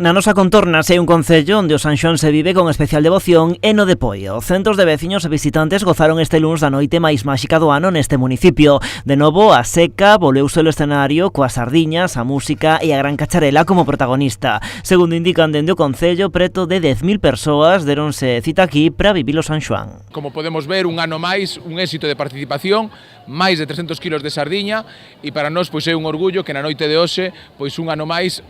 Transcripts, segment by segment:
Na nosa contorna sei un concello onde o San Xoán se vive con especial devoción e no de Poio. Centos de veciños e visitantes gozaron este luns da noite máis máxica do ano neste municipio. De novo, a seca voleuse o escenario coas sardiñas, a música e a gran cacharela como protagonista. Segundo indican dende o concello, preto de 10.000 persoas deronse cita aquí para vivir o San Xoán. Como podemos ver, un ano máis, un éxito de participación, máis de 300 kilos de sardiña e para nós pois é un orgullo que na noite de hoxe, pois un ano máis,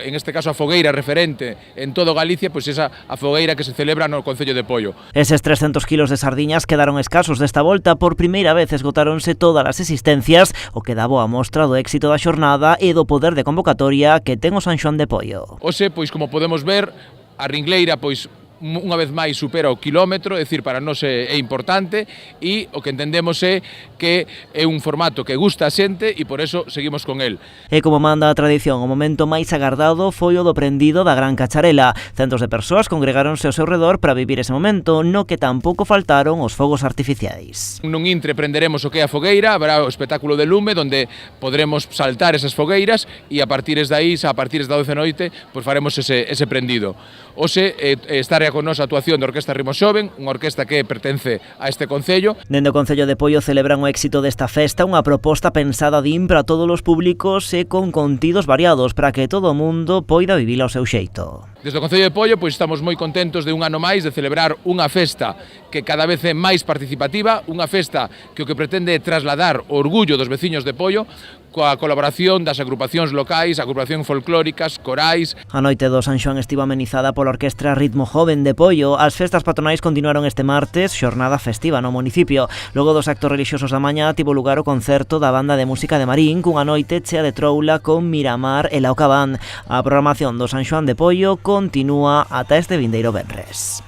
en este caso a fogueira referente en todo Galicia, pois esa a fogueira que se celebra no concello de Poio. Eses 300 kilos de sardiñas quedaron escasos desta volta, por primeira vez esgotáronse todas as existencias, o que daba a mostra do éxito da xornada e do poder de convocatoria que ten o San Xoán de Poio. Hoxe, pois como podemos ver, a ringleira pois unha vez máis supera o quilómetro, é dicir, para nós é importante e o que entendemos é que é un formato que gusta a xente e por eso seguimos con el. E como manda a tradición, o momento máis agardado foi o do prendido da gran cacharela. Centos de persoas congregáronse ao seu redor para vivir ese momento, no que tampouco faltaron os fogos artificiais. Nun intre prenderemos o que é a fogueira, haberá o espectáculo de lume, donde podremos saltar esas fogueiras e a partires dai, a partires da 12 noite, pois faremos ese prendido. Hoxe estará con nos a actuación da Orquesta Ritmo Xoven, unha orquesta que pertence a este concello. Dende o Concello de Poio celebran o éxito desta festa, unha proposta pensada para todos os públicos e con contidos variados para que todo o mundo poida vivila ao seu xeito. Desde o Concello de Poio pois estamos moi contentos de un ano máis de celebrar unha festa que cada vez é máis participativa, unha festa que o que pretende é trasladar o orgullo dos veciños de Poio coa colaboración das agrupacións locais, agrupacións folclóricas, corais. A noite do San Xoán estivo amenizada pola Orquestra Ritmo Joven de Poio. As festas patronais continuaron este martes, xornada festiva no municipio. Logo dos actos relixiosos da mañá tivo lugar o concerto da banda de música de Marín cunha noite chea de troula con Miramar e Laocabán. A programación do San Xoán de Poio continúa ata este vindeiro venres.